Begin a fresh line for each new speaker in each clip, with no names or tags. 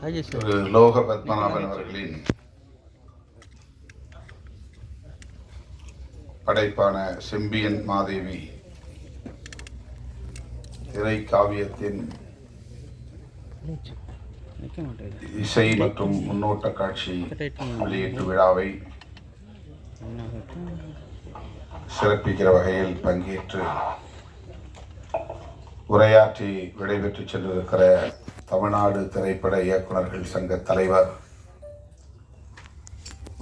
திரு லோக பத்மநாபன் அவர்களின் படைப்பான செம்பியன் மாதேவி திரை காவியத்தின் இசை மற்றும் முன்னோட்ட காட்சி வெளியீட்டு விழாவை சிறப்பிக்கிற வகையில் பங்கேற்று உரையாற்றி விடைபெற்று சென்றிருக்கிற தமிழ்நாடு திரைப்பட இயக்குநர்கள் சங்க தலைவர்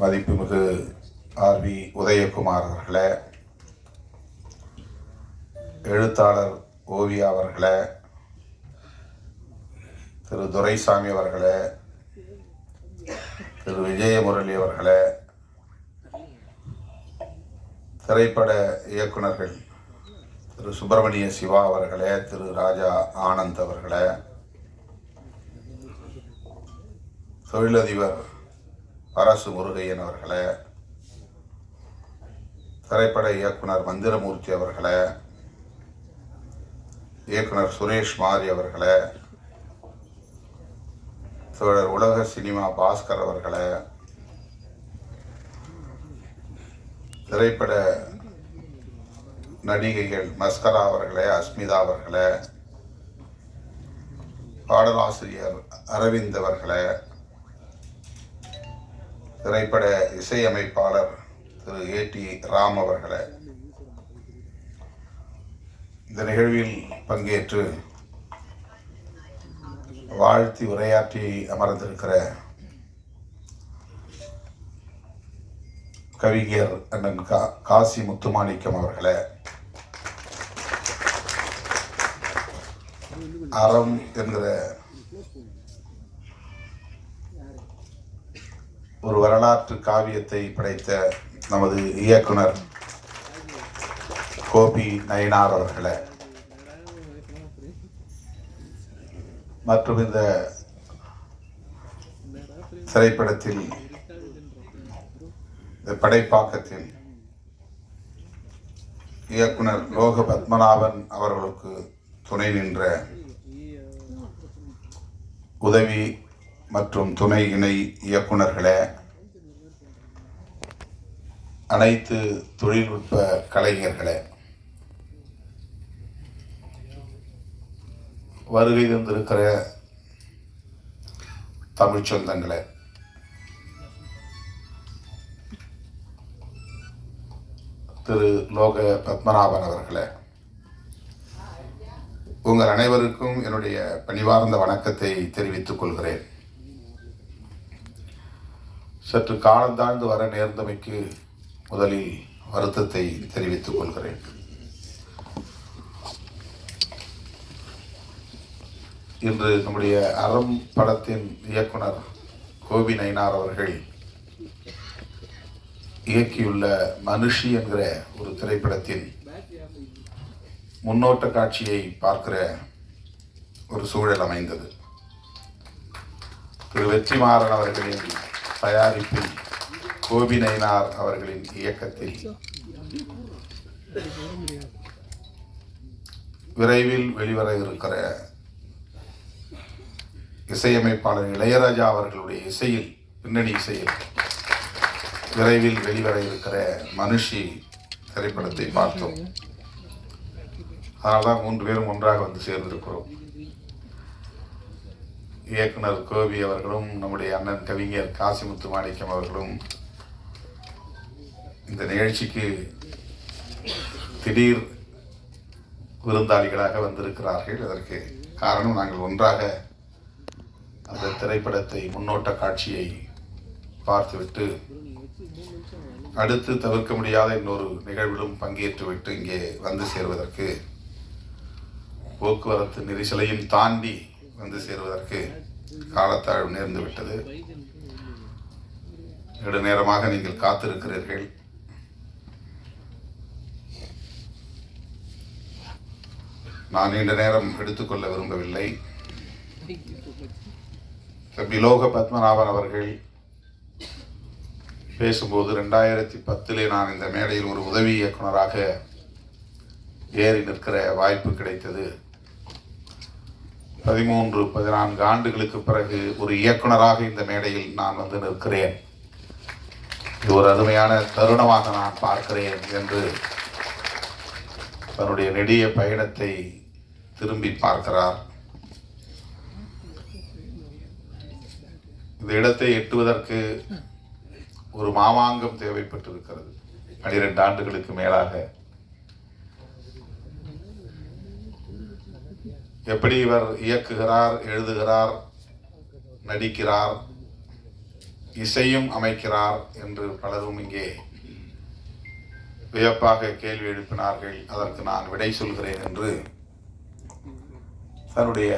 மதிப்புமிகு ஆர்.வி. உதயகுமார் அவர்களே, எழுத்தாளர் ஓவியா அவர்களே, திரு துரைசாமி அவர்களே, திரு விஜயமுரளி அவர்களே, திரைப்பட இயக்குநர்கள் திரு சுப்பிரமணிய சிவா அவர்களே, திரு ராஜா ஆனந்த் அவர்களே, தொழிலதிபர் அரசு முருகையன் அவர்களே, திரைப்பட இயக்குனர் மந்திரமூர்த்தி அவர்களே, இயக்குனர் சுரேஷ் மாரி அவர்களே, தோழர் உலக சினிமா பாஸ்கர் அவர்களே, திரைப்பட நடிகைகள் மஸ்கரா அவர்களே, அஸ்மிதா அவர்களே, பாடலாசிரியர் அரவிந்த் அவர்களே, திரைப்பட இசையமைப்பாளர் திரு ஏ.டி. ராம் அவர்களே, இந்த நிகழ்வில் பங்கேற்று வாழ்த்தி உரையாற்றி அமர்ந்திருக்கிற கவிஞர் அண்ணன் காசி முத்துமாணிக்கம் அவர்களே, அறம் என்கிற ஒரு வரலாற்று காவியத்தை படைத்த நமது இயக்குனர் கோபி நயினார் அவர்களே, மற்றும் இந்த திரைப்படத்தில் இந்த படைப்பாக்கத்தில் இயக்குனர் லோக பத்மநாபன் அவர்களுக்கு துணை நின்ற உதவி மற்றும் துணை இணை இயக்குனர்களே, அனைத்து தொழில்நுட்ப கலைஞர்களே, வருகை தந்திருக்கிற தமிழ் சொந்தங்களே, திரு லோக பத்மநாபன் அவர்களே, உங்கள் அனைவருக்கும் என்னுடைய பணிவார்ந்த வணக்கத்தை தெரிவித்துக் கொள்கிறேன். சற்று காலம் தாழ்ந்து வர நேர்ந்தமைக்கு முதலில் வருத்தத்தை தெரிவித்துக் கொள்கிறேன். இன்று நம்முடைய அறம் படத்தின் இயக்குனர் கோபி நயினார் அவர்கள் இயக்கியுள்ள மனுஷி என்கிற ஒரு திரைப்படத்தின் முன்னோட்ட காட்சியை பார்க்கிற ஒரு சூழல் அமைந்தது. திரு வெற்றிமாறன் அவர்களின் தயாரிப்பில் கோபி நயினார் அவர்களின் இயக்கத்தில் விரைவில் வெளிவர இருக்கிற இசையமைப்பாளர் இளையராஜா அவர்களுடைய இசையில், பின்னணி இசையில் விரைவில் வெளிவர இருக்கிற மனுஷி திரைப்படத்தை பார்த்தோம். அதனால்தான் 3 பேரும் ஒன்றாக வந்து சேர்ந்திருக்கிறோம். இயக்குனர் கோபி அவர்களும் நம்முடைய அண்ணன் கவிஞர் காசி முத்துமாணிக்கம் அவர்களும் இந்த நிகழ்ச்சிக்கு திடீர் விருந்தாளிகளாக வந்திருக்கிறார்கள். அதற்கு காரணம், நாங்கள் ஒன்றாக அந்த திரைப்படத்தை முன்னோட்ட காட்சியை பார்த்துவிட்டு அடுத்து தவிர்க்க முடியாத இன்னொரு நிகழ்விலும் பங்கேற்றுவிட்டு இங்கே வந்து சேர்வதற்கு, போக்குவரத்து நெரிசலையும் தாண்டி வந்து சேருவதற்கு காலத்தாழ்வு நேர்ந்து விட்டது. நெடுநேரமாக நீங்கள் காத்திருக்கிறீர்கள். நான் நீண்ட நேரம் எடுத்துக்கொள்ள விரும்பவில்லை. லோக பத்மநாபன் அவர்கள் பேசும்போது 2010 நான் இந்த மேடையில் ஒரு உதவி இயக்குனராக ஏறி நிற்கிற வாய்ப்பு கிடைத்தது. 14 ஆண்டுகளுக்கு பிறகு ஒரு இயக்குனராக இந்த மேடையில் நான் வந்து நிற்கிறேன். இது ஒரு அருமையான தருணமாக நான் பார்க்கிறேன் என்று தன்னுடைய நெடிய பயணத்தை திரும்பி பார்க்கிறார். இந்த இடத்தை எட்டுவதற்கு ஒரு மாமாங்கம் தேவைப்பட்டிருக்கிறது. 12 ஆண்டுகளுக்கு மேலாக எப்படி இவர் இயக்குகிறார், எழுதுகிறார், நடிக்கிறார், இசையும் அமைக்கிறார் என்று பலரும் இங்கே வியப்பாக கேள்வி எழுப்பினார்கள். அதற்கு நான் விடை சொல்கிறேன் என்று தன்னுடைய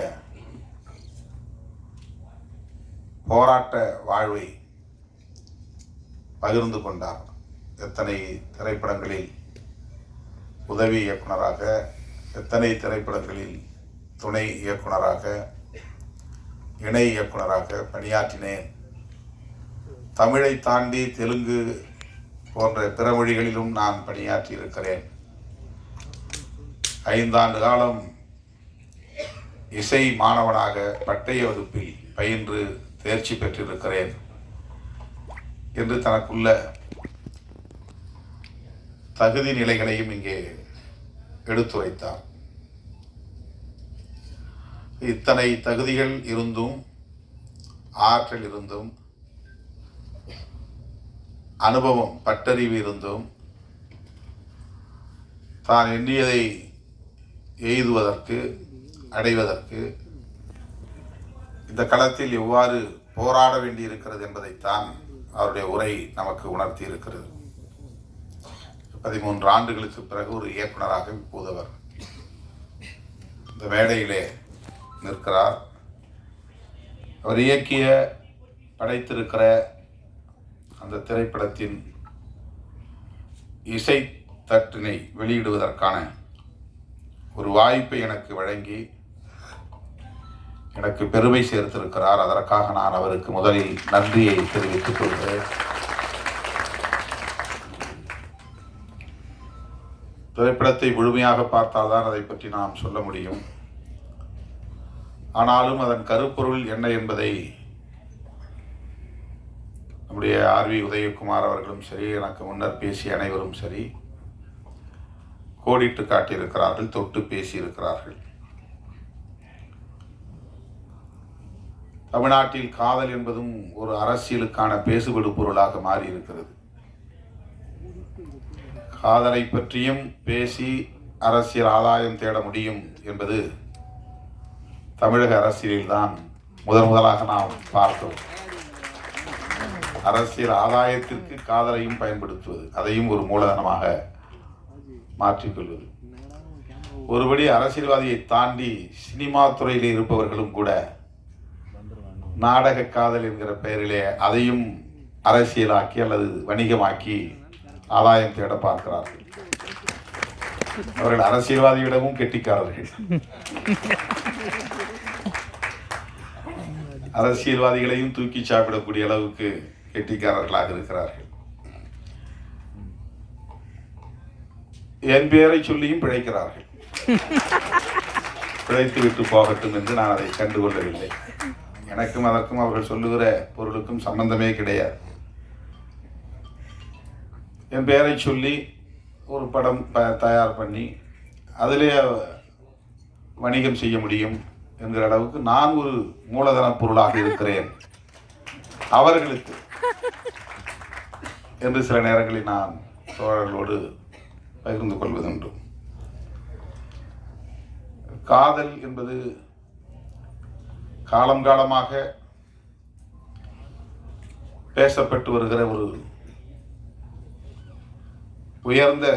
போராட்ட வாழ்வை பகிர்ந்து கொண்டார். எத்தனை திரைப்படங்களில் உதவி இயக்குனராக, எத்தனை திரைப்படங்களில் துணை இயக்குனராக, இணை இயக்குனராக பணியாற்றினேன். தமிழை தாண்டி தெலுங்கு போன்ற பிற மொழிகளிலும் நான் பணியாற்றி இருக்கிறேன். 5 ஆண்டு காலம் இசை மாணவனாக பட்டய வகுப்பில் பயின்று தேர்ச்சி பெற்றிருக்கிறேன் என்று தனக்குள்ள தகுதி நிலைகளையும் இங்கே எடுத்துரைத்தார். இத்தனை தகுதிகள் இருந்தும், ஆற்றல் இருந்தும், அனுபவம் பட்டறிவு இருந்தும் தான் எண்ணியதை எய்துவதற்கு, அடைவதற்கு இந்த களத்தில் எவ்வாறு போராட வேண்டியிருக்கிறது என்பதைத்தான் அவருடைய உரை நமக்கு உணர்த்தி இருக்கிறது. 13 ஆண்டுகளுக்கு பிறகு ஒரு இயக்குனராக இப்போது அவர் இந்த மேடையிலே நிற்கிறார். அவர் இயக்கிய, படைத்திருக்கிற அந்த திரைப்படத்தின் இசை தட்டினை வெளியிடுவதற்கான ஒரு வாய்ப்பை எனக்கு வழங்கி எனக்கு பெருமை சேர்த்திருக்கிறார். அதற்காக நான் அவருக்கு முதலில் நன்றியை தெரிவித்துக் கொள்கிறேன். திரைப்படத்தை முழுமையாக பார்த்தால்தான் அதை பற்றி நாம் சொல்ல முடியும். ஆனாலும் அதன் கருப்பொருள் என்ன என்பதை நம்முடைய ஆர்வி உதயகுமார் அவர்களும் சரி, எனக்கு முன்னர் பேசிய அனைவரும் சரி கோடிட்டு காட்டியிருக்கிறார்கள், தொட்டு பேசியிருக்கிறார்கள். தமிழ்நாட்டில் காதல் என்பதும் ஒரு அரசியலுக்கான பேசுபடு பொருளாக மாறி இருக்கிறது. காதலை பற்றியும் பேசி அரசியல் ஆதாயம் தேட முடியும் என்பது தமிழக அரசியலில்தான் முதலாக நாம் பார்த்தோம். அரசியல் ஆதாயத்திற்கு காதலையும் பயன்படுத்துவது, அதையும் ஒரு மூலதனமாக மாற்றிக்கொள்வது. ஒருபடி அரசியல்வாதியை தாண்டி சினிமா துறையிலே இருப்பவர்களும் கூட நாடக காதல் என்கிற பெயரிலே அதையும் அரசியலாக்கி அல்லது வணிகமாக்கி ஆதாயம் தேட பார்க்கிறார்கள். அவர்கள் அரசியல்வாதியிடமும் கெட்டிக்காரர்கள். அரசியல்வாதிகளையும் தூக்கி சாப்பிடக்கூடிய அளவுக்கு கெட்டிக்காரர்களாக இருக்கிறார்கள். என் பெயரை சொல்லியும் பிழைக்கிறார்கள். பிழைத்து விட்டு போகட்டும் என்று நான் அதை கண்டுகொள்ளவில்லை. எனக்கும் அதற்கும் அவர்கள் சொல்லுகிற பொருளுக்கும் சம்பந்தமே கிடையாது. என் பெயரை சொல்லி ஒரு படம் தயார் பண்ணி அதிலே வணிகம் செய்ய முடியும் என்கிற அளவுக்கு நான் ஒரு மூலதன பொருளாக இருக்கிறேன் அவர்களுக்கு என்று சில நேரங்களில் நான் தோழர்களோடு பகிர்ந்து கொள்வதுண்டு. காதல் என்பது காலம் காலமாக பேசப்பட்டு வருகிற ஒரு உயர்ந்த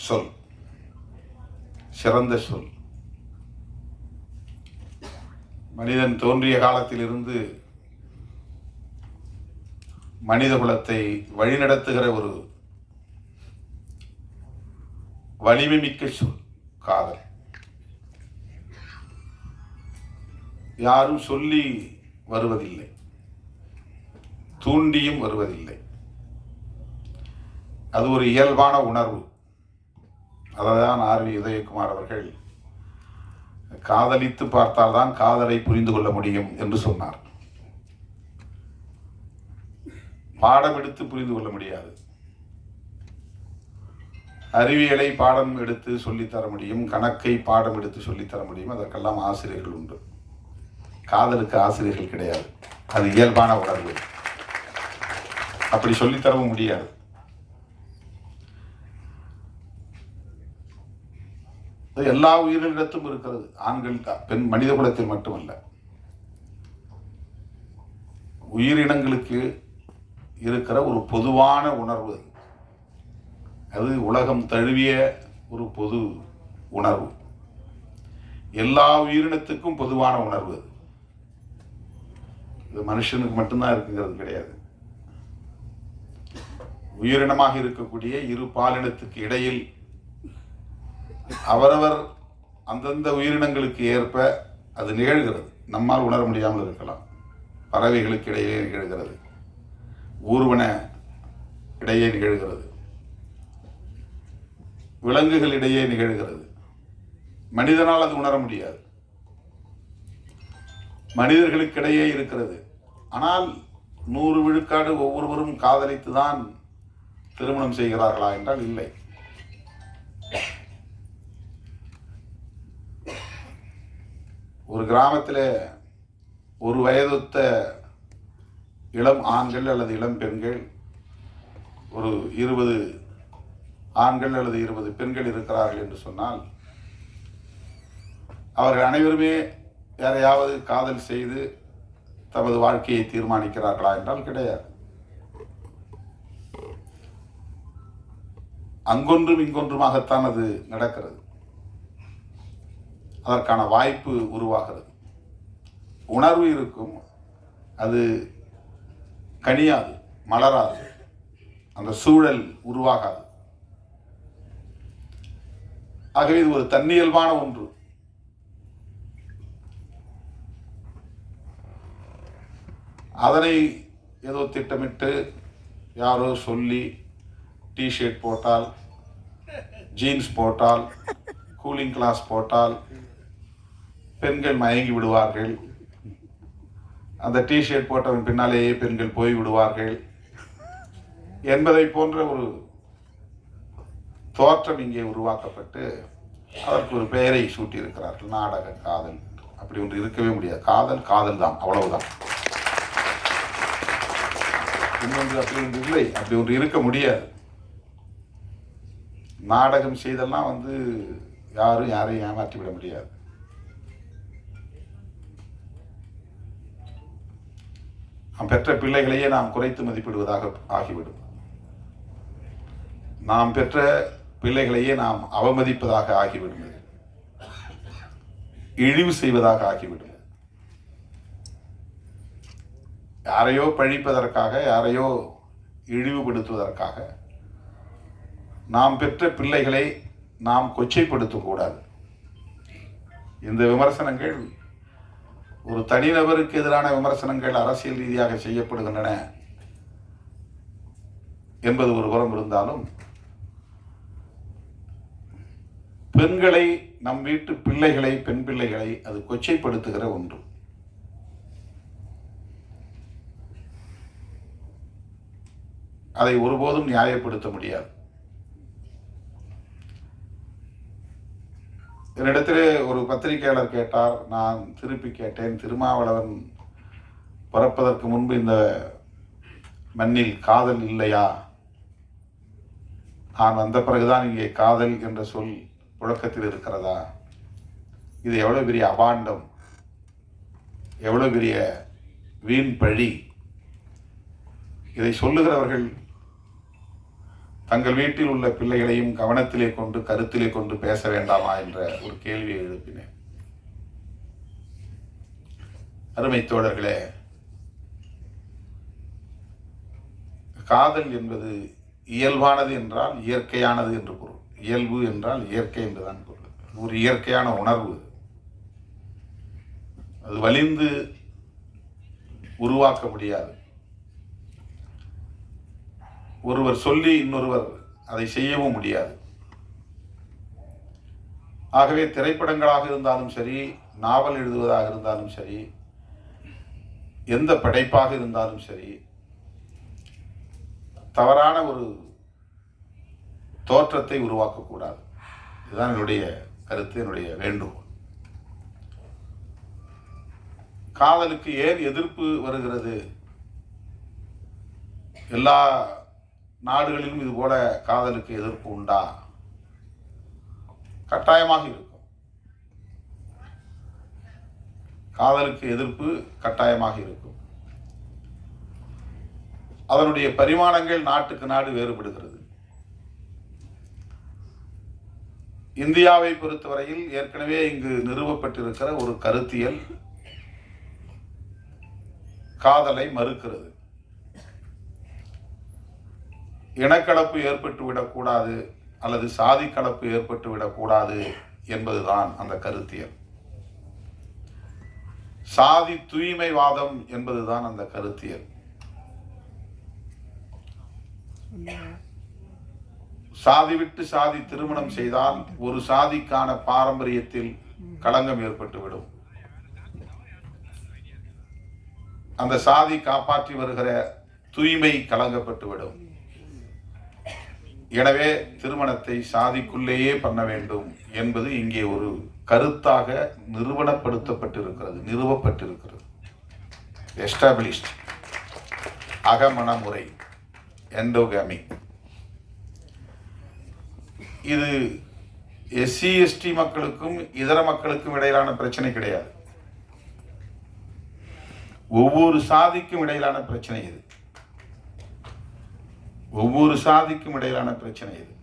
சொல், சிறந்த சொல். மனிதன் தோன்றிய காலத்திலிருந்து மனித குலத்தை வழிநடத்துகிற ஒரு வலிமை மிக்க சொல் காதல். யாரும் சொல்லி வருவதில்லை, தூண்டியும் வருவதில்லை. அது ஒரு இயல்பான உணர்வு. அதைதான் ஆர்வி உதயகுமார் அவர்கள் காதலித்து பார்த்தால்தான் காதலை புரிந்து கொள்ள முடியும் என்று சொன்னார். பாடம் எடுத்து புரிந்து கொள்ள முடியாது. அறிவியலை பாடம் எடுத்து சொல்லித்தர முடியும், கணக்கை பாடம் எடுத்து சொல்லித்தர முடியும். அதற்கெல்லாம் ஆசிரியர்கள் உண்டு. காதலுக்கு ஆசிரியர்கள் கிடையாது. அது இயல்பான உணர்வு. அப்படி சொல்லித்தரவும் முடியாது. எல்லா உயிரினத்திலும் இருக்கிறது. ஆண்கள் பெண் மனித குலத்தில் மட்டுமல்ல, உயிரினங்களுக்கு இருக்கிற ஒரு பொதுவான உணர்வு. அது உலகம் தழுவிய ஒரு பொது உணர்வு. எல்லா உயிரினத்துக்கும் பொதுவான உணர்வு. இது மனுஷனுக்கு மட்டும்தான் இருக்குங்கிறது கிடையாது. உயிரினமாக இருக்கக்கூடிய இரு பாலினத்துக்கு இடையில் அவரவர் அந்தந்த உயிரினங்களுக்கு ஏற்ப அது நிகழ்கிறது. நம்மால் உணர முடியாமல் இருக்கலாம். பறவைகளுக்கு இடையே நிகழ்கிறது, ஊர்வன இடையே நிகழ்கிறது, விலங்குகள் இடையே நிகழ்கிறது. மனிதனால் அது உணர முடியாது. மனிதர்களுக்கிடையே இருக்கிறது. ஆனால் 100 விழுக்காடு ஒவ்வொருவரும் காதலித்துதான் திருமணம் செய்கிறார்களா என்றால் இல்லை. ஒரு கிராமத்தில் ஒரு வயதொத்த இளம் ஆண்கள் அல்லது இளம் பெண்கள், ஒரு 20 ஆண்கள் அல்லது 20 பெண்கள் இருக்கிறார்கள் என்று சொன்னால், அவர்கள் அனைவருமே யாரையாவது காதல் செய்து தமது வாழ்க்கையை தீர்மானிக்கிறார்களா என்றால் கிடையாது. அங்கொன்றும் இங்கொன்றுமாகத்தான் அது நடக்கிறது. அதற்கான வாய்ப்பு உருவாகிறது. உணர்வு இருக்கும், அது கனியாது, மலராது, அந்த சூழல் உருவாகாது. ஆகவே இது ஒரு தன்னியல்பான ஒன்று. அதனை ஏதோ திட்டமிட்டு யாரோ சொல்லி டிஷர்ட் போட்டால், ஜீன்ஸ் போட்டால், கூலிங் கிளாஸ் போட்டால் பெண்கள் மயங்கி விடுவார்கள். அந்த டிஷர்ட் போட்டவன் பின்னாலேயே பெண்கள் போய் விடுவார்கள் என்பதை போன்ற ஒரு தோற்றம் இங்கே உருவாக்கப்பட்டு அதற்கு ஒரு பெயரை சூட்டியிருக்கிறார்கள், நாடக காதல். அப்படி ஒன்று இருக்கவே முடியாது. காதல் காதல் தான், அவ்வளவுதான். இன்னொன்று அப்படி ஒன்று இல்லை, அப்படி ஒன்று இருக்க முடியாது. நாடகம் செய்தெல்லாம் யாரும் யாரையும் ஏமாற்றி விட முடியாது. நாம் பெற்ற பிள்ளைகளையே நாம் குறைத்து மதிப்பிடுவதாக ஆகிவிடும். நாம் பெற்ற பிள்ளைகளையே நாம் அவமதிப்பதாக ஆகிவிடும், இழிவு செய்வதாக ஆகிவிடும். யாரையோ பழிப்பதற்காக, யாரையோ இழிவுபடுத்துவதற்காக நாம் பெற்ற பிள்ளைகளை நாம் கொச்சைப்படுத்தக்கூடாது. இந்த விமர்சனங்கள் ஒரு தனிநபருக்கு எதிரான விமர்சனங்கள் அரசியல் ரீதியாக செய்யப்படுகின்றன என்பது ஒரு புறம் இருந்தாலும், பெண்களை, நம் வீட்டு பிள்ளைகளை, பெண் பிள்ளைகளை அது கொச்சைப்படுத்துகிற ஒன்று. அதை ஒருபோதும் நியாயப்படுத்த முடியாது. என்னிடத்திலே ஒரு பத்திரிகையாளர் கேட்டார், நான் திருப்பி கேட்டேன், திருமாவளவன் பிறப்பதற்கு முன்பு இந்த மண்ணில் காதல் இல்லையா? நான் வந்த பிறகுதான் இங்கே காதல் என்ற சொல் புழக்கத்தில் இருக்கிறதா? இது எவ்வளவு பெரிய அபாண்டம், எவ்வளவு பெரிய வீண் பழி. இதை சொல்லுகிறவர்கள் தங்கள் வீட்டில் உள்ள பிள்ளைகளையும் கவனத்திலே கொண்டு, கருத்திலே கொண்டு பேச வேண்டாமா என்ற ஒரு கேள்வியை எழுப்பினேன். அருமை தோழர்களே, காதல் என்பது இயல்பானது என்றால் இயற்கையானது என்று பொருள். இயல்பு என்றால் இயற்கை என்றுதான் பொருள். ஒரு இயற்கையான உணர்வு. அது வலிந்து உருவாக்க முடியாது. ஒருவர் சொல்லி இன்னொருவர் அதை செய்யவும் முடியாது. ஆகவே திரைப்படங்களாக இருந்தாலும் சரி, நாவல் எழுதுவதாக இருந்தாலும் சரி, எந்த படைப்பாக இருந்தாலும் சரி, தவறான ஒரு தோற்றத்தை உருவாக்கக்கூடாது. இதுதான் என்னுடைய கருத்து, என்னுடைய வேண்டுகோள். காதலுக்கு ஏன் எதிர்ப்பு வருகிறது? எல்லா நாடுகளிலும் இது போல காதலுக்கு எதிர்ப்பு உண்டா? கட்டாயமாக இருக்கும். காதலுக்கு எதிர்ப்பு கட்டாயமாக இருக்கும். அதனுடைய பரிமாணங்கள் நாட்டுக்கு நாடு வேறுபடுகிறது. இந்தியாவை பொறுத்தவரையில் ஏற்கனவே இங்கு நிறுவப்பட்டிருக்கிற ஒரு கருத்தியல் காதலை மறுக்கிறது. இனக்கலப்பு ஏற்பட்டு விடக்கூடாது அல்லது சாதி கலப்பு ஏற்பட்டு விடக்கூடாது என்பதுதான் அந்த கருத்தியல். சாதி தூய்மைவாதம் என்பதுதான் அந்த கருத்தியல். சாதி விட்டு சாதி திருமணம் செய்தால் ஒரு சாதிக்கான பாரம்பரியத்தில் களங்கம் ஏற்பட்டுவிடும். அந்த சாதி காப்பாற்றி வருகிற தூய்மை கலங்கப்பட்டுவிடும். எனவே திருமணத்தை சாதிக்குள்ளேயே பண்ண வேண்டும் என்பது இங்கே ஒரு கருத்தாக நிறுவப்பட்டிருக்கிறது. எஸ்டாபிளிஷ்ட் அகமண முறை, எண்டோகாமி. இது எஸ்சி எஸ்டி மக்களுக்கும் இதர மக்களுக்கும் இடையிலான பிரச்சனை கிடையாது. ஒவ்வொரு சாதிக்கும் இடையிலான பிரச்சனை இது. ஒவ்வொரு சாதிக்கும் இடையிலான பிரச்சனை இது.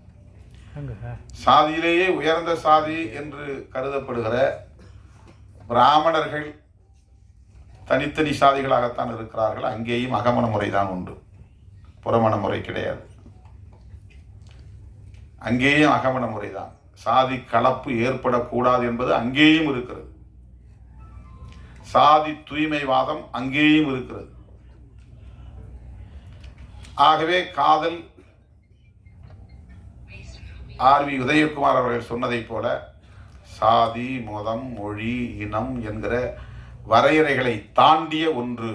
சாதியிலேயே உயர்ந்த சாதி என்று கருதப்படுகிற பிராமணர்கள் தனித்தனி சாதிகளாகத்தான் இருக்கிறார்கள். அங்கேயும் அகமண முறைதான் உண்டு, புறமண முறை கிடையாது. அங்கேயும் அகமண முறைதான். சாதி கலப்பு ஏற்படக்கூடாது என்பது அங்கேயும் இருக்கிறது. சாதி தூய்மைவாதம் அங்கேயும் இருக்கிறது. ஆகவே காதல், ஆர்.வி. உதயகுமார் அவர்கள் சொன்னதைப் போல, சாதி, மதம், மொழி, இனம் என்கிற வரையறைகளை தாண்டிய ஒன்று.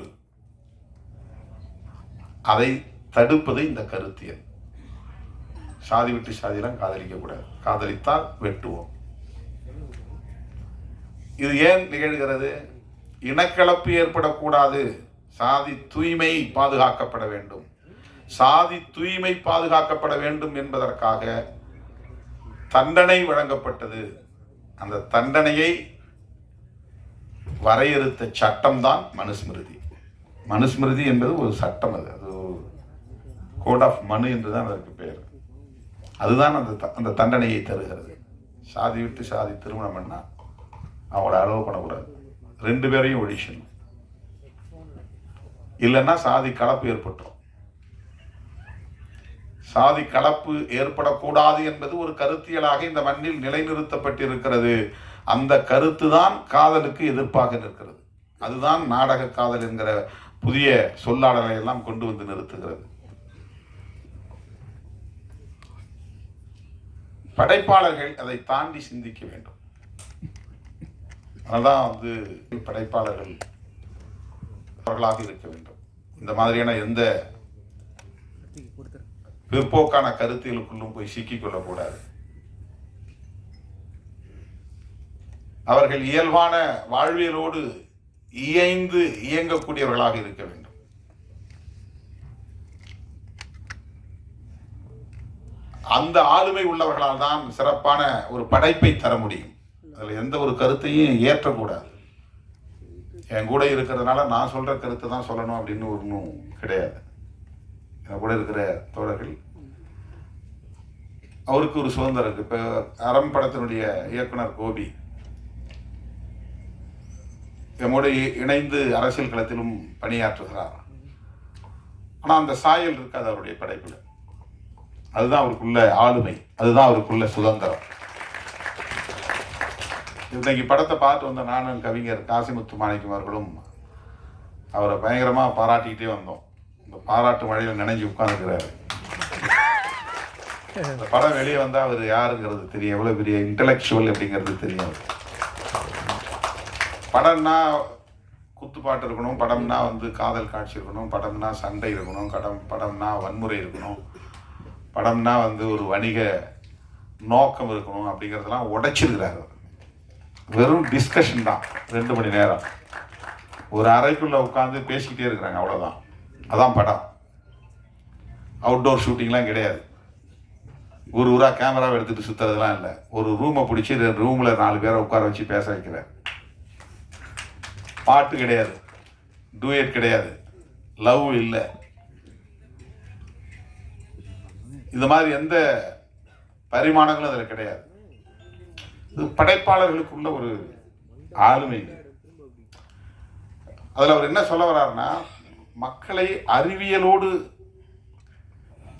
அதை தடுப்பது இந்த கருத்தியல். சாதி விட்டு சாதியெல்லாம் காதலிக்கக்கூடாது. காதலித்தால் வெட்டுவோம். இது ஏன் நிகழ்கிறது? இனக்கலப்பு ஏற்படக்கூடாது, சாதி தூய்மை பாதுகாக்கப்பட வேண்டும். சாதி தூய்மை பாதுகாக்கப்பட வேண்டும் என்பதற்காக தண்டனை வழங்கப்பட்டது. அந்த தண்டனையை வரையறுத்த சட்டம்தான் மனுஸ்மிருதி. மனுஸ்மிருதி என்பது ஒரு சட்டம். அது கோட் ஆஃப் மனு என்றுதான் அதற்கு பெயர். அதுதான் அந்த தண்டனையை தருகிறது. சாதி விட்டு சாதி திருமணம் பண்ணா அவங்கள அலோவ் பண்ணக்கூடாது. 2 பேரையும் ஒழிக்கணும். இல்லைன்னா சாதி கலப்பு ஏற்பட்டுரும். சாதி கலப்பு ஏற்படக்கூடாது என்பது ஒரு கருத்தியலாக இந்த மண்ணில் நிலைநிறுத்தப்பட்டிருக்கிறது. அந்த கருத்து தான் காதலுக்கு எதிர்ப்பாக நிற்கிறது. அதுதான் நாடக காதல் என்கிற புதிய சொல்லாடலை எல்லாம் கொண்டு வந்து நிறுத்துகிறது. படைப்பாளர்கள் அதை தாண்டி சிந்திக்க வேண்டும். அதனால்தான் படைப்பாளர்கள் அவர்களாக இருக்க வேண்டும். இந்த மாதிரியான எந்த பிற்போக்கான கருத்தியலுக்குள்ளும் போய் சிக்கிக் கொள்ளக்கூடாது. அவர்கள் இயல்பான வாழ்வியலோடு இயைந்து இயங்கக்கூடியவர்களாக இருக்க வேண்டும். அந்த ஆளுமை உள்ளவர்களால் தான் சிறப்பான ஒரு படைப்பை தர முடியும். அதில் எந்த ஒரு கருத்தையும் ஏற்றக்கூடாது. என் கூட இருக்கிறதுனால நான் சொல்கிற கருத்தை தான் சொல்லணும் அப்படின்னு ஒன்றும் கிடையாது. என் கூட இருக்கிற தோழர்கள் அவருக்கு ஒரு சுதந்திரம் இருக்குது. இப்போ அறம் படத்தினுடைய இயக்குனர் கோபி எம்மோடு இணைந்து அரசியல் களத்திலும் பணியாற்றுகிறார். ஆனால் அந்த சாயல் இருக்காது அவருடைய படைப்பில். அதுதான் அவருக்குள்ள ஆளுமை, அதுதான் அவருக்குள்ள சுதந்திரம். இன்னைக்கு படத்தை பார்த்து வந்த நானும் கவிஞர் காசிமுத்து மாணிக்கம் அவர்களும் அவரை பயங்கரமாக பாராட்டிக்கிட்டே வந்தோம். இந்த பாராட்டு மழையில் நினைஞ்சு உட்கார்ந்துக்கிறாரு. அந்த படம் வெளியே வந்தால் அவர் யாருங்கிறது தெரியும், எவ்வளோ பெரிய இன்டலெக்சுவல் அப்படிங்கிறது தெரியும். படம்னா குத்துப்பாட்டு இருக்கணும், படம்னா காதல் காட்சி இருக்கணும், படம்னா சண்டை இருக்கணும், படம்னா வன்முறை இருக்கணும், படம்னா ஒரு வணிக நோக்கம் இருக்கணும் அப்படிங்கிறதெல்லாம் உடைச்சிருக்கிறாரு. வெறும் டிஸ்கஷன் தான், 2 மணி நேரம் ஒரு அறைக்குள்ளே உட்காந்து பேசிக்கிட்டே இருக்கிறாங்க, அவ்வளோதான். அதான் படம். அவுட்டோர் ஷூட்டிங்லாம் கிடையாது. ஊராக கேமராவை எடுத்துகிட்டு சுற்றுறதுலாம் இல்லை. ஒரு ரூமை பிடிச்சி ரூமில் 4 பேரை உட்கார வச்சு பேச வைக்கிறார். பாட்டு கிடையாது, டூயட் கிடையாது, லவ் இல்லை. இந்த மாதிரி எந்த பரிமாணங்களும் அதில் கிடையாது. இது படைப்பாளர்களுக்குள்ள ஒரு ஆளுமை. அதில் அவர் என்ன சொல்ல வர்றாருன்னா, மக்களை அறிவியலோடு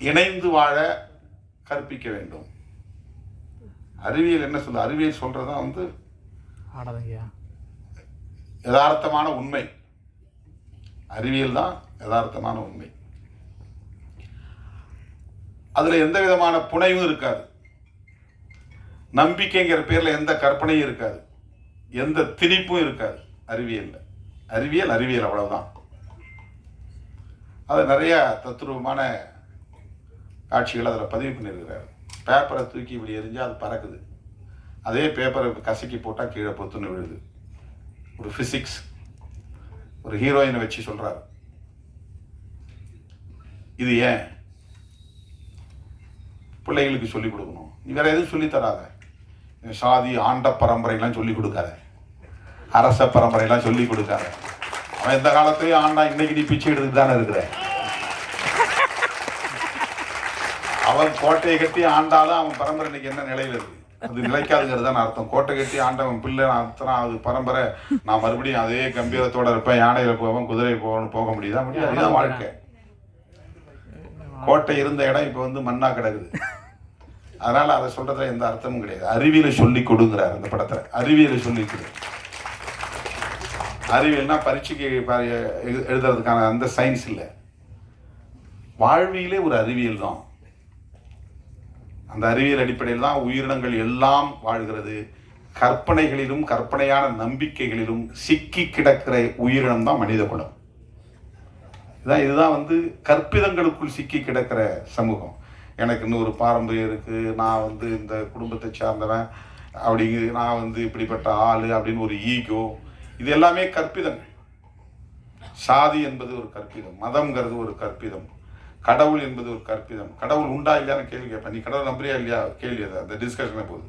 இணைந்து வாழ கற்பிக்க வேண்டும். அறிவியல் என்ன சொல்ல? அறிவியல் சொல்றதுதான் யதார்த்தமான உண்மை. அறிவியல் தான் யதார்த்தமான உண்மை. அதுல எந்த விதமான புனைவும் இருக்காது. நம்பிக்கைங்கிற பேர்ல எந்த கற்பனையும் இருக்காது, எந்த திணிப்பும் இருக்காது அறிவியல்ல. அறிவியல் அறிவியல், அவ்வளவுதான். அது நிறைய தத்துரூபமான காட்சிகள் அதில் பதிவு பண்ணியிருக்கிறார். பேப்பரை தூக்கி இப்படி எரிஞ்சால் அது பறக்குது, அதே பேப்பரை கசக்கி போட்டால் கீழே பொத்துன்னு விழுது. ஒரு ஃபிசிக்ஸ், ஒரு ஹீரோயினை வச்சு சொல்கிறார். இது ஏன் பிள்ளைகளுக்கு சொல்லிக் கொடுக்கணும்? நீ வேற எதுவும் சொல்லி தராத. சாதி ஆண்ட பரம்பரையெல்லாம் சொல்லிக் கொடுக்காத, அரச பரம்பரையெல்லாம் சொல்லிக் கொடுக்காத. அவன் எந்த காலத்திலையும் ஆண்டா, இன்னைக்கு நீ பிச்சை எடுத்துட்டு தானே இருக்கிற. அவன் கோட்டையை கட்டி ஆண்டாலும் அவன் பரம்பரை இன்னைக்கு என்ன நிலையில் இருக்கு, அது நிலைக்காதுங்கிறது தான் அர்த்தம். கோட்டை கட்டி ஆண்டவன் பிள்ளை அர்த்தம் அது பரம்பரை. நான் மறுபடியும் அதே கம்பீரத்தோட இருப்பேன், யானையில போவேன், குதிரை போக முடியுதா? முடியாது. அதுதான் வாழ்க்கை. கோட்டை இருந்த இடம் இப்போ மண்ணா கிடக்குது. அதனால அதை சொல்றதுல எந்த அர்த்தமும் கிடையாது. அறிவியலை சொல்லி கொடுங்கிறார் அந்த படத்துல. அறிவியலை சொல்லி கொடு. அறிவியல்னா பரீட்சைக்கு எழுதுறதுக்கான அந்த சயின்ஸ் இல்லை, வாழ்வியலே ஒரு அறிவியல் தான். அந்த அறிவியல் அடிப்படையில் தான் உயிரினங்கள் எல்லாம் வாழ்கிறது. கற்பனைகளிலும் கற்பனையான நம்பிக்கைகளிலும் சிக்கி கிடக்கிற உயிரினம் தான் மனித குலம். இதுதான் கற்பிதங்களுக்குள் சிக்கி கிடக்கிற சமூகம். எனக்கு இன்னொரு பாரம்பரியம் இருக்குது, நான் இந்த குடும்பத்தை சார்ந்தவன், அப்படி நான் இப்படிப்பட்ட ஆள் அப்படின்னு ஒரு ஈகோ, இது எல்லாமே கற்பிதங்கள். சாதி என்பது ஒரு கற்பிதம், மதம்ங்கிறது ஒரு கற்பிதம், கடவுள் என்பது ஒரு கற்பிதம். கடவுள் உண்டா இல்லையான்னு கேள்வி கேட்பேன். நீ கடவுள் நம்புறியா இல்லையா கேள்வி, அது அந்த டிஸ்கஷனே போகுது.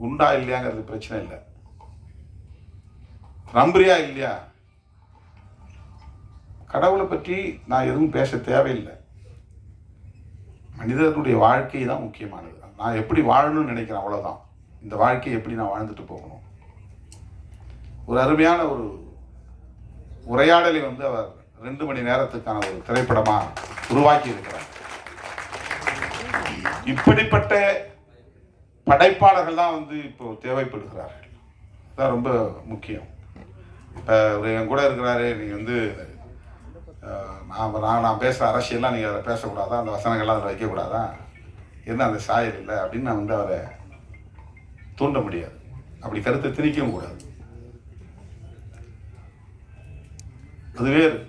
உண்டா இல்லையாங்கிறது பிரச்சனை இல்லை, நம்புறியா இல்லையா. கடவுளை பற்றி நான் எதுவும் பேச தேவையில்லை. மனிதனுடைய வாழ்க்கை தான் முக்கியமானது. நான் எப்படி வாழணும்னு நினைக்கிறேன், அவ்வளோதான். இந்த வாழ்க்கையை எப்படி நான் வாழ்ந்துட்டு போகணும். ஒரு அருமையான ஒரு உரையாடலை அவர் 2 மணி நேரத்துக்கான ஒரு திரைப்படமா உருவாக்கி இருக்கிறார். இப்படிப்பட்ட படைப்பாளர்கள் தான் இப்போ தேவைப்படுகிறார்கள். தான் ரொம்ப முக்கியம். இப்போ என் கூட இருக்கிறாரு, நீங்கள் நான் பேசுகிற அரசியல்லாம் நீங்கள் அதில் பேசக்கூடாதா, அந்த வசனங்கள்லாம் அதில் வைக்கக்கூடாதா, என்ன அந்த சாயல் இல்லை அப்படின்னு நான் அவரை தூண்ட முடியாது. அப்படி கருத்தை திணிக்கவும் கூடாது. அது வேறு.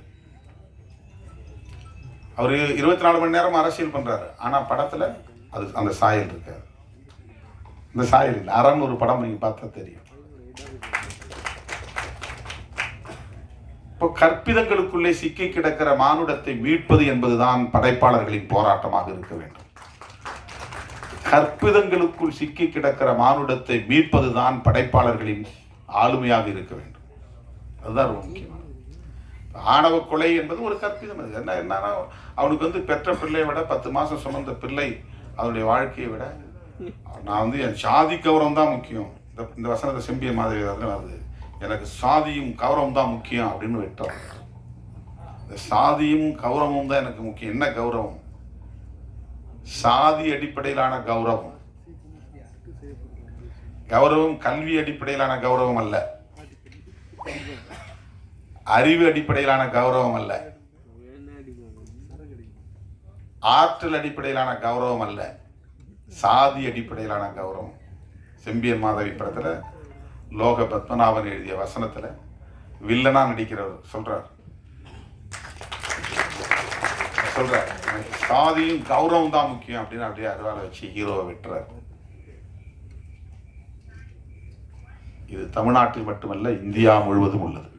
அவர் 24 மணி நேரம் அரசியல் பண்றாரு, ஆனா படத்துல அது அந்த சாயல் இருக்காது. இந்த சாயல் இல்லை. அரண் ஒரு படம் நீங்க பார்த்தா தெரியும். இப்போ கற்பிதங்களுக்குள்ளே சிக்கி கிடக்கிற மானுடத்தை மீட்பது என்பதுதான் படைப்பாளர்களின் போராட்டமாக இருக்க வேண்டும். கற்பிதங்களுக்குள் சிக்கி கிடக்கிற மானுடத்தை மீட்பதுதான் படைப்பாளர்களின் ஆளுமையாக இருக்க வேண்டும். அதுதான் ரொம்ப முக்கியம். ஆணவ கொலை என்பது ஒரு கற்பிதம். அது என்னன்னா, அவனுக்கு பெற்ற பிள்ளையை விட 10 மாசம் சுமந்த பிள்ளை அவனுடைய வாழ்க்கையை விட நான் என் சாதி கௌரவம் தான் முக்கியம். இந்த வசனத்தை செம்பிய மாதிரி வருது, எனக்கு சாதியும் கௌரவம் தான் முக்கியம் அப்படின்னு விட்டோம். இந்த சாதியும் கௌரவமும் தான் எனக்கு முக்கியம். என்ன கௌரவம்? சாதி அடிப்படையிலான கௌரவம். கௌரவம் கல்வி அடிப்படையிலான கௌரவம் அல்ல, அறிவு அடிப்படையிலான கௌரவம் அல்ல, ஆற்றல் அடிப்படையிலான கௌரவம் அல்ல, சாதி அடிப்படையிலான கௌரவம். செம்பியன் மாதவி படத்தில் லோக பத்மநாபன் எழுதிய வசனத்தில் வில்லனா நடிக்கிறவர் சொல்றார், சாதியும் கௌரவம் தான் முக்கியம் அப்படின்னு அப்படியே அருவாலை வச்சு ஹீரோவை வெட்டுறார். இது தமிழ்நாட்டில் மட்டுமல்ல, இந்தியா முழுவதும் உள்ளது.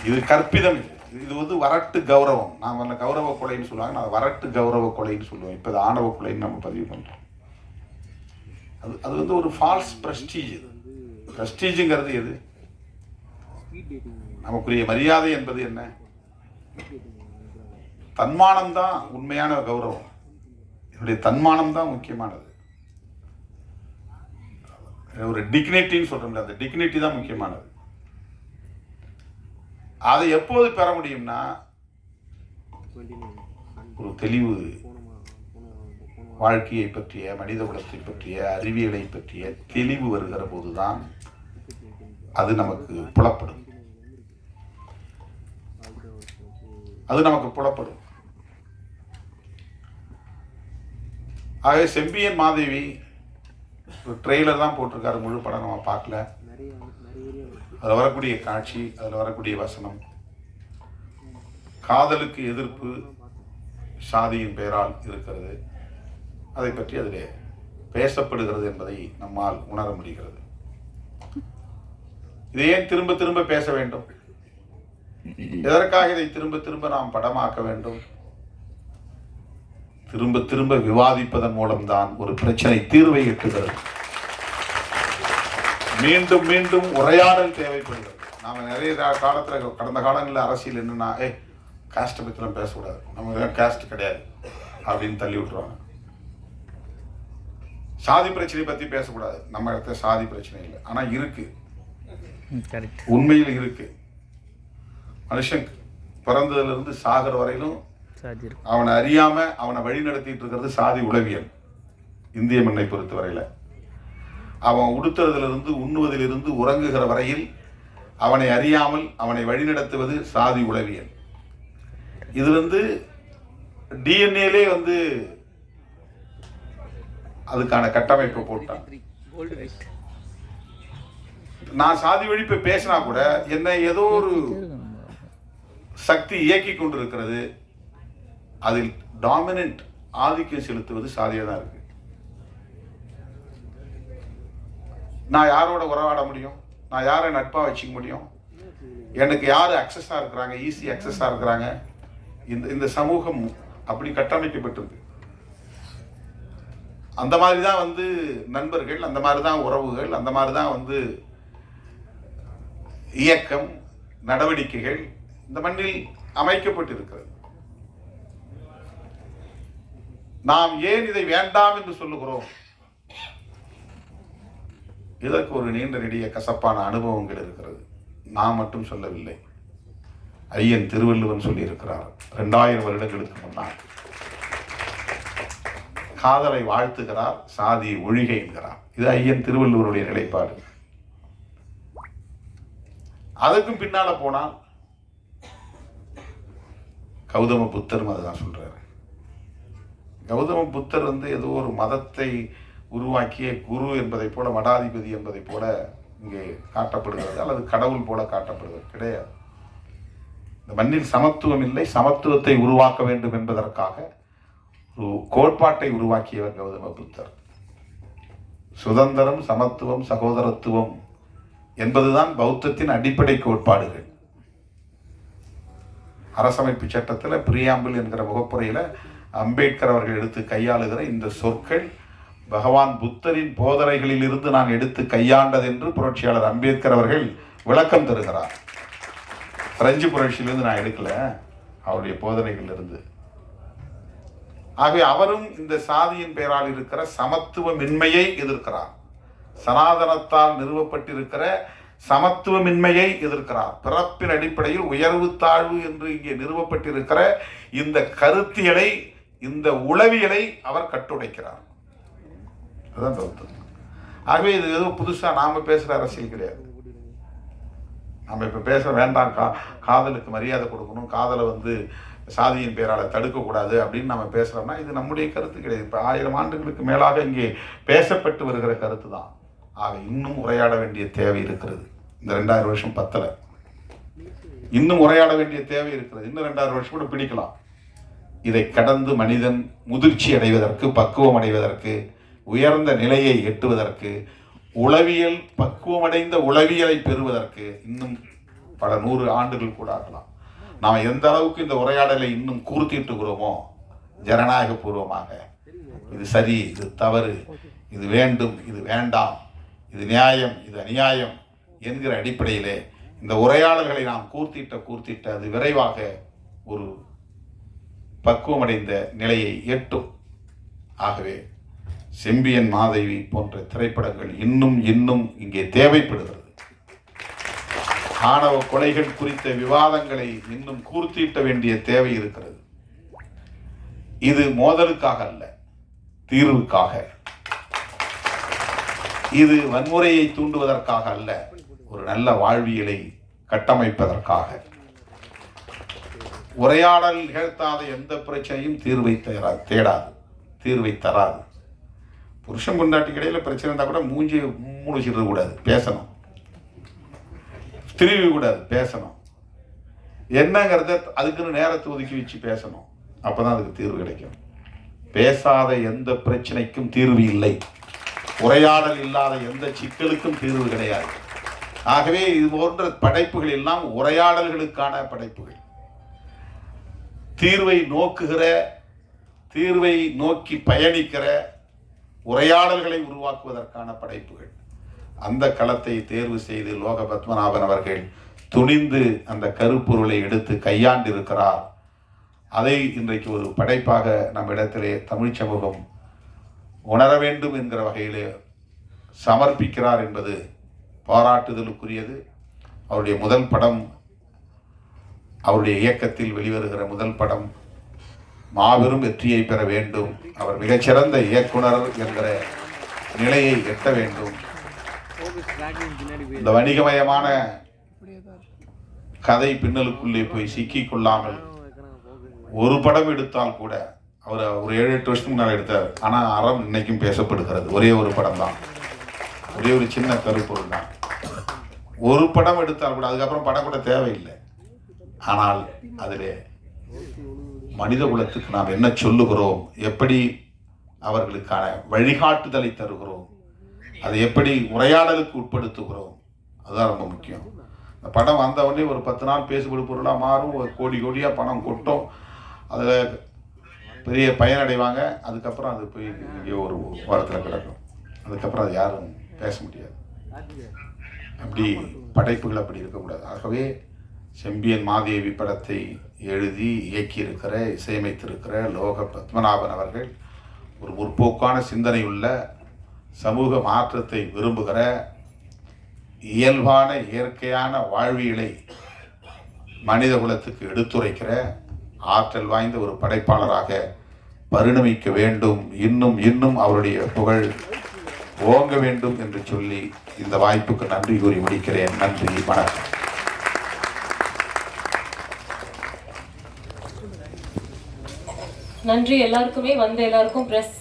இது கற்பிதம். இது வந்து வரட்டு கௌரவம். நான் வந்து கௌரவ கொலைன்னு சொல்லுவாங்க, நான் வரட்டு கௌரவ கொலைன்னு சொல்லுவேன். இப்போ இது ஆணவ கொலைன்னு நம்ம பதிவு பண்ணுறோம். அது வந்து ஒரு ஃபால்ஸ் பிரஸ்டீஜ். பிரஸ்டீஜுங்கிறது எது? நமக்குரிய மரியாதை என்பது என்ன? தன்மானம் தான் உண்மையான கௌரவம். என்னுடைய தன்மானம் தான் முக்கியமானது. ஒரு டிக்னிட்டின்னு சொல்றோம்ல, அந்த டிக்னிட்டி தான் முக்கியமானது. அதை எப்போது பெற முடியும்னா, ஒரு தெளிவு வாழ்க்கையை பற்றிய, மனித குலத்தை பற்றிய, அறிவியலை பற்றிய தெளிவு வருகிற போதுதான் அது நமக்கு புலப்படும். ஆகவே செம்பியன் மாதேவி ஒரு ட்ரெய்லர் தான் போட்டிருக்காரு, முழு படம் நம்ம பார்க்கல. அதில் வரக்கூடிய காட்சி, அதில் வரக்கூடிய வசனம், காதலுக்கு எதிர்ப்பு சாதியின் பெயரால் இருக்கிறது, அதை பற்றி அதிலே பேசப்படுகிறது என்பதை நம்மால் உணர முடிகிறது. இதை ஏன் திரும்ப திரும்ப பேச வேண்டும்? எதற்காக இதை திரும்ப திரும்ப நாம் படமாக்க வேண்டும்? திரும்ப திரும்ப விவாதிப்பதன் மூலம்தான் ஒரு பிரச்சனை தீர்வை எட்டுகிறது. மீண்டும் மீண்டும் உரையாடல் தேவைப்படுகிறது. நாம நிறைய காலத்துல, கடந்த காலங்களில் அரசியல் என்னன்னா, காஸ்ட் பற்றிலாம் பேசக்கூடாது, நம்ம காஸ்ட் கிடையாது அப்படின்னு தள்ளி விட்டுருவாங்க. சாதி பிரச்சனை பத்தி பேசக்கூடாது, நம்ம இடத்துல சாதி பிரச்சனை இல்லை, ஆனா இருக்கு, உண்மையில் இருக்கு. மனுஷன் பிறந்ததுல இருந்து சாகர வரையிலும் அவனை அறியாம அவனை வழி நடத்திட்டு இருக்கிறது சாதி உளவியல். இந்திய மண்ணை பொறுத்தவரையில அவன் உடுத்துறதிலிருந்து, உண்ணுவதிலிருந்து, உறங்குகிற வரையில் அவனை அறியாமல் அவனை வழிநடத்துவது சாதி உளவியல். இது வந்து டிஎன்ஏலே வந்து அதுக்கான கட்டமைப்பு போட்டான். நான் சாதி ஒழிப்பை பேசினா கூட என்னை ஏதோ ஒரு சக்தி இயக்கி கொண்டிருக்கிறது. அதில் டாமினன்ட் ஆதிக்கம் செலுத்துவது சாதியா தான் இருக்கு. நான் யாரோட உறவாட முடியும்? நான் யாரை நட்பா வச்சுக்க முடியும்? எனக்கு யாரு அக்சஸா இருக்கிறாங்க, ஈஸி அக்சஸா இருக்கிறாங்க? இந்த சமூகம் அப்படி கட்டமைக்கப்பட்டிருக்கு. அந்த மாதிரி தான் வந்து நண்பர்கள், அந்த மாதிரி தான் உறவுகள், அந்த மாதிரி தான் வந்து இயக்கம், நடவடிக்கைகள் இந்த மண்ணில் அமைக்கப்பட்டிருக்கிறது. நாம் ஏன் இதை வேண்டாம் என்று சொல்லுகிறோம்? இதற்கு ஒரு நீண்ட நெடிய கசப்பான அனுபவங்கள் இருக்கிறது. நான் மட்டும் சொல்லவில்லை, ஐயன் திருவள்ளுவன் சொல்லி இருக்கிறார் 2000 வருடங்களுக்கு முன்னால். காதலை வாழ்த்துகிறார், சாதியை ஒழிக என்கிறார். இது ஐயன் திருவள்ளுவருடைய நிலைப்பாடு. அதுக்கும் பின்னால போனால் கௌதம புத்தரும் அதுதான் சொல்றாரு. கௌதம புத்தர் வந்து ஏதோ ஒரு மதத்தை உருவாக்கிய குரு என்பதை போல, மடாதிபதி என்பதை போல இங்கே காட்டப்படுகிறது, அல்லது கடவுள் போல காட்டப்படுவது கிடையாது. இந்த மண்ணில் சமத்துவம் இல்லை, சமத்துவத்தை உருவாக்க வேண்டும் என்பதற்காக ஒரு கோட்பாட்டை உருவாக்கியவர் கௌதம புத்தர். சுதந்திரம், சமத்துவம், சகோதரத்துவம் என்பதுதான் பௌத்தத்தின் அடிப்படை கோட்பாடுகள். அரசமைப்பு சட்டத்தில் பிரியாம்பிள் என்கிற முகப்புரையில் அம்பேத்கர் அவர்கள் எடுத்து கையாளுகிற இந்த சொற்கள் பகவான் புத்தரின் போதனைகளில் இருந்து நான் எடுத்து கையாண்டது என்று புரட்சியாளர் அம்பேத்கர் அவர்கள் விளக்கம் தருகிறார். பிரெஞ்சு புரட்சியிலிருந்து நான் எடுக்கல, அவருடைய போதனைகள் இருந்து. ஆகவே அவரும் இந்த சாதியின் பெயரால் இருக்கிற சமத்துவமின்மையை எதிர்க்கிறார். சனாதனத்தால் நிறுவப்பட்டிருக்கிற சமத்துவமின்மையை எதிர்க்கிறார். பிறப்பின் அடிப்படையில் உயர்வு தாழ்வு என்று இங்கே நிறுவப்பட்டிருக்கிற இந்த கருத்தியலை, இந்த உளவியலை அவர் கட்டுடைக்கிறார். அதுதான் பௌத்தம். ஆகவே இது எதுவும் புதுசா நாம பேசுற அரசியல் கிடையாது. நம்ம இப்ப பேச வேண்டாம், காதலுக்கு மரியாதை கொடுக்கணும், காதலை வந்து சாதியின் பேரால் தடுக்கக்கூடாது அப்படின்னு நம்ம பேசுகிறோம்னா இது நம்முடைய கருத்து கிடையாது. இப்போ 1000 ஆண்டுகளுக்கு மேலாக இங்கே பேசப்பட்டு வருகிற கருத்து தான். ஆக இன்னும் உரையாட வேண்டிய தேவை இருக்கிறது. இந்த 2000 வருஷம் பத்தலை, இன்னும் உரையாட வேண்டிய தேவை இருக்கிறது. இன்னும் 2000 வருஷம் கூட பிடிக்கலாம். இதை கடந்து மனிதன் முதிர்ச்சி அடைவதற்கு, பக்குவம் அடைவதற்கு, உயர்ந்த நிலையை எட்டுவதற்கு, உளவியல் பக்குவமடைந்த உளவியலை பெறுவதற்கு இன்னும் பல 100 ஆண்டுகள் கூட ஆகலாம். நாம் எந்த அளவுக்கு இந்த உரையாடலை இன்னும் கூர்த்திட்டுகிறோமோ ஜனநாயக பூர்வமாக, இது சரி, இது தவறு, இது வேண்டும், இது வேண்டாம், இது நியாயம், இது அநியாயம் என்கிற அடிப்படையிலே இந்த உரையாடல்களை நாம் கூர்த்திட்ட அது விரைவாக ஒரு பக்குவமடைந்த நிலையை எட்டும். ஆகவே செம்பியன் மாதேவி போன்ற திரைப்படங்கள் இன்னும் இங்கே தேவைப்படுகிறது. ஆணவ கொலைகள் குறித்த விவாதங்களை இன்னும் கூர்த்திட்ட வேண்டிய தேவை இருக்கிறது. இது மோதலுக்காக அல்ல, தீர்வுக்காக. இது வன்முறையை தூண்டுவதற்காக அல்ல, ஒரு நல்ல வாழ்வியலை கட்டமைப்பதற்காக. உரையாடல் நிகழ்த்தாத எந்த பிரச்சனையும் தீர்வை தராது. புருஷன் பொண்டாட்டிக்கு இடையில பிரச்சனை இருந்தால் கூட மூஞ்சி மூடிச்சிட கூடாது, பேசணும். திரும்பி கூடாது, பேசணும். என்னங்கிறத அதுக்குன்னு நேரத்தை ஒதுக்கி வச்சு பேசணும். அப்பதான் அதுக்கு தீர்வு கிடைக்கும். பேசாத எந்த பிரச்சனைக்கும் தீர்வு இல்லை. உரையாடல் இல்லாத எந்த சிக்கலுக்கும் தீர்வு கிடையாது. ஆகவே இது போன்ற படைப்புகள் எல்லாம் உரையாடல்களுக்கான படைப்புகள். தீர்வை நோக்குகிற, தீர்வை நோக்கி பயணிக்கிற உரையாடல்களை உருவாக்குவதற்கான படைப்புகள். அந்த களத்தை தேர்வு செய்து லோக பத்மநாபன் அவர்கள் துணிந்து அந்த கருப்பொருளை எடுத்து கையாண்டிருக்கிறார். அதை இன்றைக்கு ஒரு படைப்பாக நம்மிடத்திலே தமிழ் சமூகம் உணர வேண்டும் என்கிற வகையிலே சமர்ப்பிக்கிறார் என்பது பாராட்டுதலுக்குரியது. அவருடைய முதல் படம், அவருடைய இயக்கத்தில் வெளிவருகிற முதல் படம் மாபெரும் வெற்றியை பெற வேண்டும். அவர் மிகச்சிறந்த இயக்குனர் என்கிற நிலையை எட்ட வேண்டும். இந்த வணிகமயமான கதை பின்னலுக்குள்ளே போய் சிக்கிக் கொள்ளாமல் ஒரு படம் எடுத்தால் கூட, அவர் ஒரு 7-8 வருஷத்துக்கு முன்னால் எடுத்தார். ஆனால் அறம் இன்னைக்கும் பேசப்படுகிறது. ஒரே ஒரு படம் தான், ஒரே ஒரு சின்ன கருப்பொருள் தான். ஒரு படம் எடுத்தால் கூட, அதுக்கப்புறம் படம் கூட தேவையில்லை. ஆனால் அதிலே மனித குலத்துக்கு நாம் என்ன சொல்லுகிறோம், எப்படி அவர்களுக்கான வழிகாட்டுதலை தருகிறோம், அதை எப்படி உரையாடலுக்கு உட்படுத்துகிறோம், அதுதான் ரொம்ப முக்கியம். இந்த படம் வந்தவொடனே ஒரு 10 நாள் பேசுபடு பொருளாக மாறும், ஒரு கோடியாக பணம் கொட்டும், அதில் பெரிய பயனடைவாங்க. அதுக்கப்புறம் அது போய் இங்கே ஒரு வாரத்தில் கிடக்கும். அதுக்கப்புறம் அது யாரும் பேச முடியாது. அப்படி படைப்புகள் அப்படி இருக்கக்கூடாது. ஆகவே செம்பியன் மாதேவி படத்தை எழுதி இயக்கியிருக்கிற, இசையமைத்திருக்கிற லோக பத்மநாபன் அவர்கள் ஒரு முற்போக்கான சிந்தனையுள்ள, சமூக மாற்றத்தை விரும்புகிற, இயல்பான இயற்கையான வாழ்வியலை மனித குலத்துக்கு எடுத்துரைக்கிற ஆற்றல் வாய்ந்த ஒரு படைப்பாளராக பரிணமிக்க வேண்டும். இன்னும் அவருடைய புகழ் ஓங்க வேண்டும் என்று சொல்லி இந்த வாய்ப்புக்கு நன்றி கூறி முடிக்கிறேன். நன்றி, வணக்கம்.
நன்றி எல்லாருக்குமே, வந்த எல்லாருக்கும், பிரஸ்